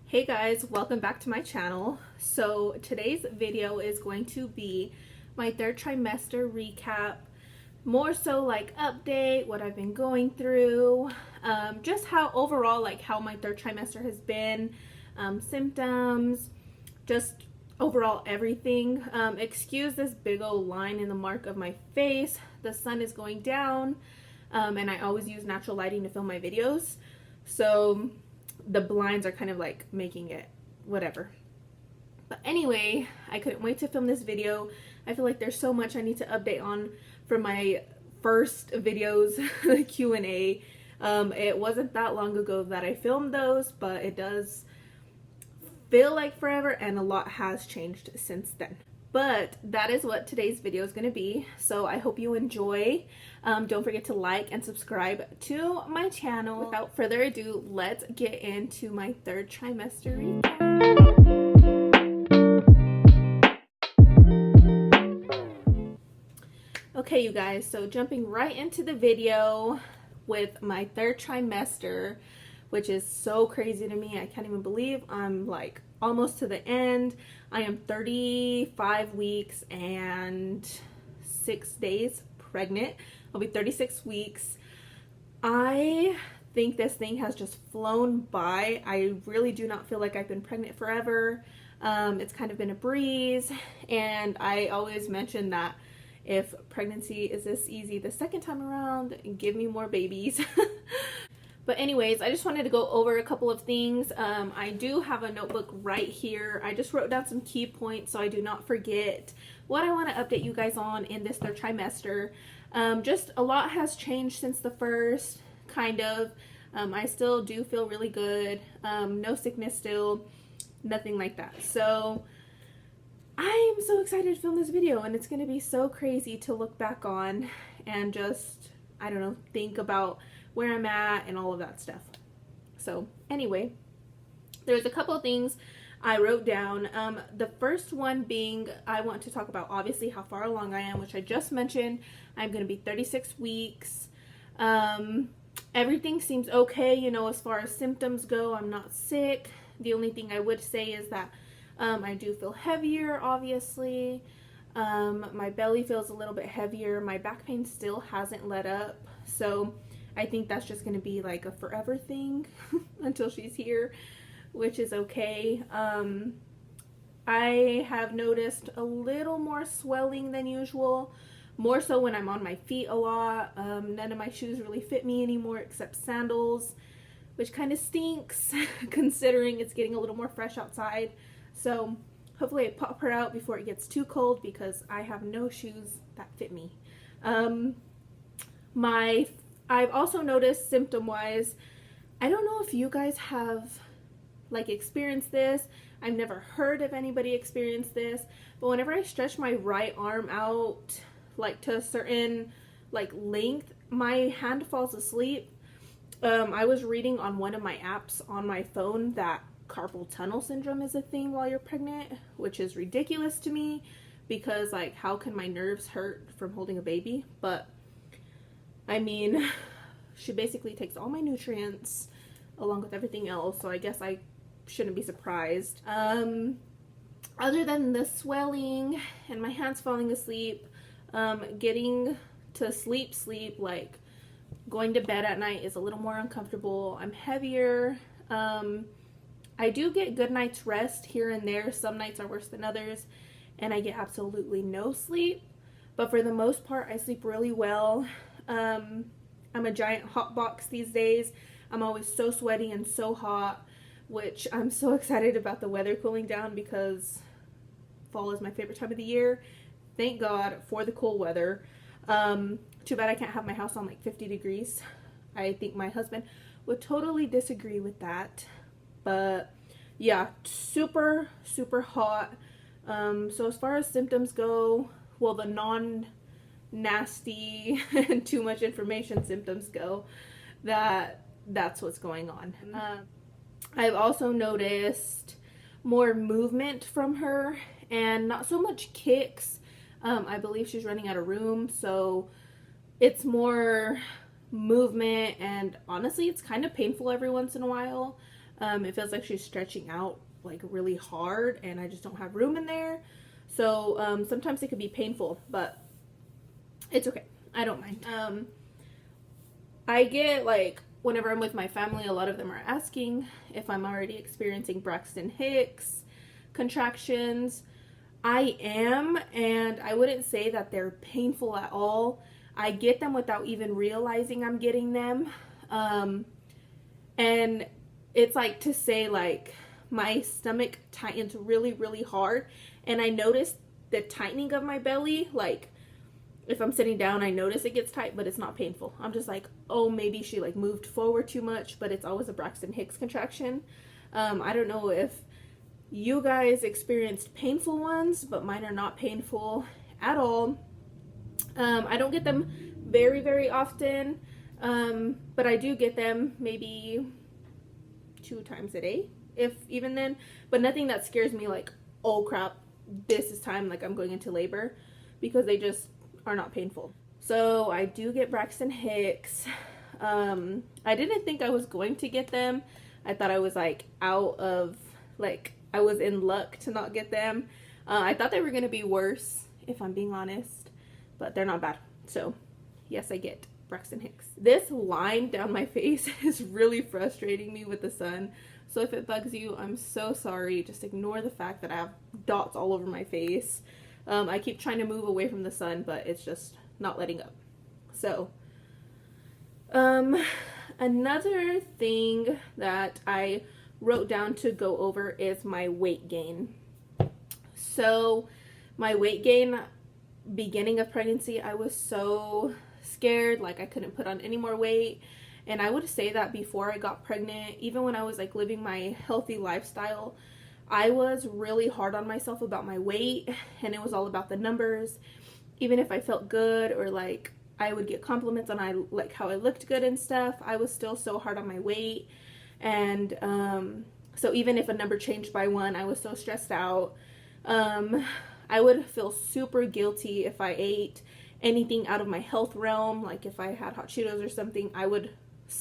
Hey guys, welcome back to my channel. So today's video is going to be my third trimester recap, more so like update what I've been going through, just how overall like how my third trimester has been, symptoms, just overall everything. Excuse this big old line in the mark of my face. The sun is going down, and I always use natural lighting to film my videos, so the blinds are kind of like making it whatever. But anyway, I couldn't wait to film this video. I feel like there's so much I need to update on from my first videos, the Q&A. It wasn't that long ago that I filmed those, but it does feel like forever and a lot has changed since then. But that is what today's video is going to be, so I hope you enjoy. Don't forget to like and subscribe to my channel. Without further ado, let's get into my third trimester recap. Okay, you guys, so jumping right into the video with my third trimester, which is so crazy to me. I can't even believe I'm like almost to the end. I am 35 weeks and 6 days pregnant. I'll be 36 weeks. I think this thing has just flown by. I really do not feel like I've been pregnant forever. It's kind of been a breeze, and I always mention that if pregnancy is this easy the second time around, give me more babies. But anyways, I just wanted to go over a couple of things. I do have a notebook right here. I just wrote down some key points so I do not forget what I want to update you guys on in this third trimester. Just a lot has changed since the first, kind of. I still do feel really good. No sickness still, nothing like that. So I am so excited to film this video, and it's going to be so crazy to look back on and just, I don't know, think about where I'm at and all of that stuff. So anyway, there's a couple of things I wrote down. The first one being, I want to talk about obviously how far along I am, which I just mentioned. I'm going to be 36 weeks. Everything seems okay, you know, as far as symptoms go. I'm not sick. The only thing I would say is that I do feel heavier, obviously. My belly feels a little bit heavier. My back pain still hasn't let up, so I think that's just going to be like a forever thing until she's here, which is okay. I have noticed a little more swelling than usual, more so when I'm on my feet a lot. None of my shoes really fit me anymore except sandals, which kind of stinks considering it's getting a little more fresh outside. So hopefully I pop her out before it gets too cold because I have no shoes that fit me. I've also noticed symptom-wise, I don't know if you guys have like experienced this. I've never heard of anybody experience this, but whenever I stretch my right arm out like to a certain like length, my hand falls asleep. I was reading on one of my apps on my phone that carpal tunnel syndrome is a thing while you're pregnant, which is ridiculous to me because like how can my nerves hurt from holding a baby? But I mean, she basically takes all my nutrients along with everything else, so I guess I shouldn't be surprised. Other than the swelling and my hands falling asleep, getting to sleep, like going to bed at night is a little more uncomfortable. I'm heavier. I do get good night's rest here and there. Some nights are worse than others, and I get absolutely no sleep. But for the most part, I sleep really well. I'm a giant hot box these days. I'm always so sweaty and so hot, which I'm so excited about the weather cooling down because fall is my favorite time of the year. Thank God for the cool weather. Too bad I can't have my house on like 50 degrees. I think my husband would totally disagree with that. But yeah, super, super hot. So as far as symptoms go, well, the non-nasty and too much information symptoms go, that's what's going on. I've also noticed more movement from her and not so much kicks. I believe she's running out of room, so it's more movement, and honestly it's kind of painful every once in a while. It feels like she's stretching out like really hard, and I just don't have room in there. So sometimes it could be painful, but it's okay. I don't mind. I get like, whenever I'm with my family, a lot of them are asking if I'm already experiencing Braxton Hicks contractions. I am, and I wouldn't say that they're painful at all. I get them without even realizing I'm getting them. And it's like to say, like, my stomach tightens really, really hard, and I notice the tightening of my belly. Like, if I'm sitting down, I notice it gets tight, but it's not painful. I'm just like, oh, maybe she like moved forward too much, but it's always a Braxton Hicks contraction. I don't know if you guys experienced painful ones, but mine are not painful at all. I don't get them very, very often, but I do get them maybe 2 times a day, if even then, but nothing that scares me like, oh crap, this is time, like I'm going into labor, because they just are not painful. So I do get Braxton Hicks. I didn't think I was going to get them. I thought I was like out of, like, I was in luck to not get them. I thought they were going to be worse, if I'm being honest, but they're not bad. So yes, I get Braxton Hicks. This line down my face is really frustrating me with the sun. So if it bugs you, I'm so sorry. Just ignore the fact that I have dots all over my face. I keep trying to move away from the sun, but it's just not letting up. So, another thing that I wrote down to go over is my weight gain. So, my weight gain, beginning of pregnancy, I was so scared, like I couldn't put on any more weight. And I would say that before I got pregnant, even when I was like living my healthy lifestyle, I was really hard on myself about my weight, and it was all about the numbers. Even if I felt good, or like I would get compliments on like how I looked good and stuff, I was still so hard on my weight. And so even if a number changed by 1, I was so stressed out. I would feel super guilty if I ate anything out of my health realm. Like if I had hot Cheetos or something, I would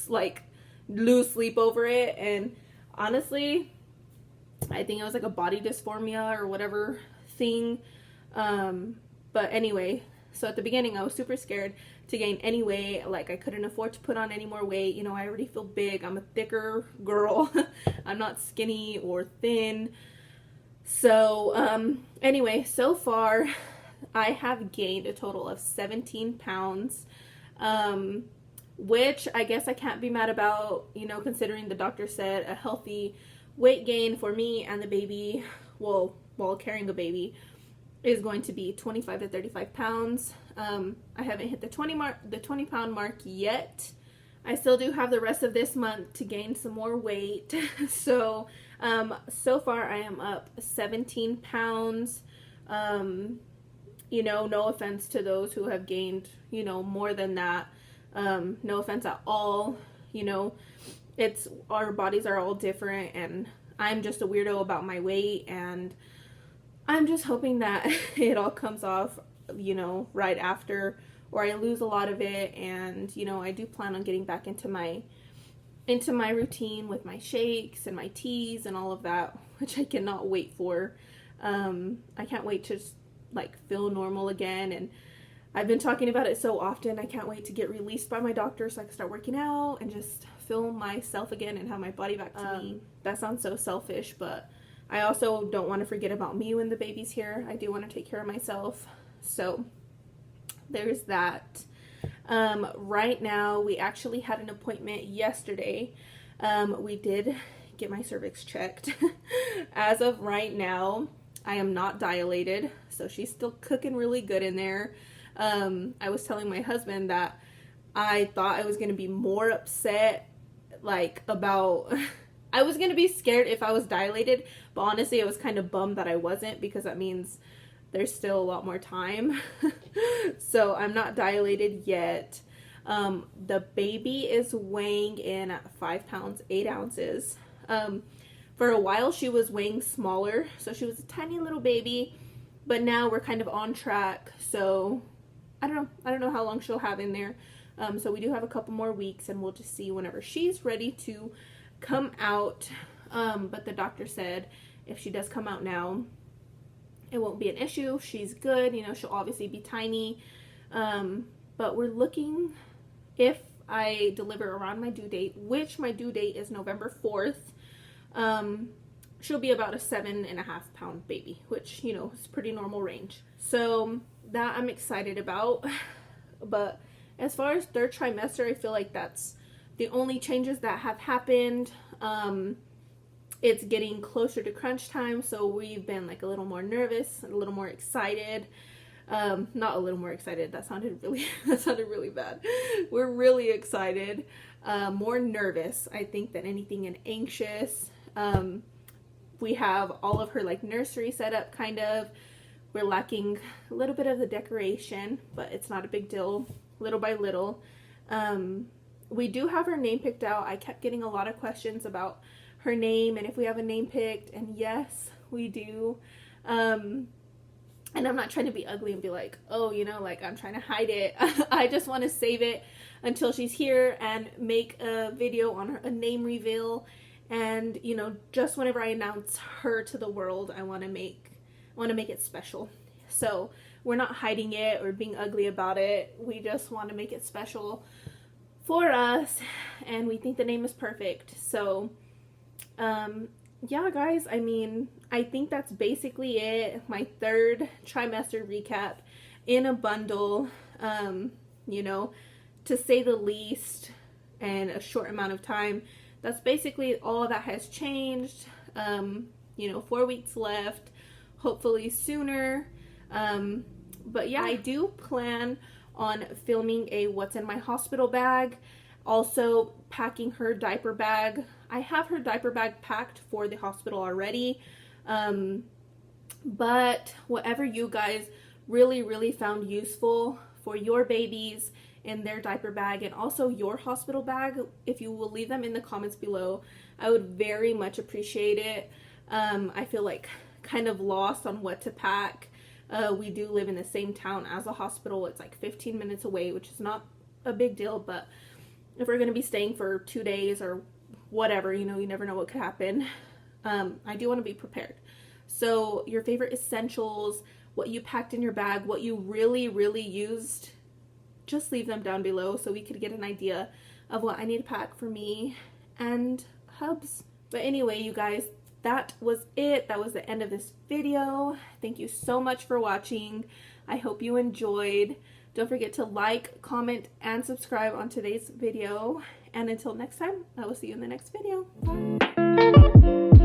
like lose sleep over it. And honestly, I think it was like a body dysphoria or whatever thing. But anyway, so at the beginning I was super scared to gain any weight. Like I couldn't afford to put on any more weight. You know, I already feel big. I'm a thicker girl. I'm not skinny or thin. So anyway, so far I have gained a total of 17 pounds, which I guess I can't be mad about, you know, considering the doctor said a healthy weight gain for me and the baby, well, while carrying a baby, is going to be 25 to 35 pounds. I haven't hit the 20 pound mark yet. I still do have the rest of this month to gain some more weight. So far I am up 17 pounds. You know, no offense to those who have gained, you know, more than that. No offense at all. You know, our bodies are all different, and I'm just a weirdo about my weight, and I'm just hoping that it all comes off, you know, right after, or I lose a lot of it. And, you know, I do plan on getting back into my routine with my shakes and my teas and all of that, which I cannot wait for. I can't wait to just like feel normal again, and I've been talking about it so often. I can't wait to get released by my doctor so I can start working out and just feel myself again and have my body back to me. That sounds so selfish, but I also don't want to forget about me when the baby's here. I do want to take care of myself. So there's that. Right now, we actually had an appointment yesterday. We did get my cervix checked. As of right now, I am not dilated, so she's still cooking really good in there. I was telling my husband that I thought I was going to be more upset, like, about... I was going to be scared if I was dilated, but honestly, I was kind of bummed that I wasn't, because that means there's still a lot more time. So I'm not dilated yet. The baby is weighing in at 5 pounds, 8 ounces. For a while, she was weighing smaller, so she was a tiny little baby, but now we're kind of on track, so I don't know how long she'll have in there. So we do have a couple more weeks, and we'll just see whenever she's ready to come out, but the doctor said if she does come out now, it won't be an issue. She's good. You know, she'll obviously be tiny. But we're looking, if I deliver around my due date, which my due date is November 4th, she'll be about a 7.5-pound baby, which, you know, is pretty normal range. So that I'm excited about. But as far as third trimester, I feel like that's the only changes that have happened. It's getting closer to crunch time, so we've been like a little more nervous, a little more excited. Not a little more excited, that sounded really bad. We're really excited, more nervous, I think, than anything, and anxious. We have all of her like nursery set up, kind of. We're lacking a little bit of the decoration, but it's not a big deal, little by little. We do have her name picked out. I kept getting a lot of questions about her name and if we have a name picked, and yes, we do. And I'm not trying to be ugly and be like, oh, you know, like I'm trying to hide it. I just want to save it until she's here and make a video on her, a name reveal. And, you know, just whenever I announce her to the world, I want to make it special. So we're not hiding it or being ugly about it. We just want to make it special for us, and we think the name is perfect. So yeah, guys, I mean, I think that's basically it. My third trimester recap in a bundle, you know, to say the least, and a short amount of time. That's basically all that has changed. You know, 4 weeks left, hopefully sooner. But yeah, I do plan on filming a what's in my hospital bag, also packing her diaper bag. I have her diaper bag packed for the hospital already, but whatever you guys really found useful for your babies in their diaper bag, and also your hospital bag, if you will leave them in the comments below, I would very much appreciate it. I feel like kind of lost on what to pack. We do live in the same town as a hospital. It's like 15 minutes away, which is not a big deal, but if we're going to be staying for 2 days or whatever, you know, you never know what could happen. I do want to be prepared. So your favorite essentials, what you packed in your bag, what you really used, just leave them down below so we could get an idea of what I need to pack for me and Hubs. But anyway, you guys, that was it. That was the end of this video. Thank you so much for watching. I hope you enjoyed. Don't forget to like, comment, and subscribe on today's video. And until next time, I will see you in the next video. Bye.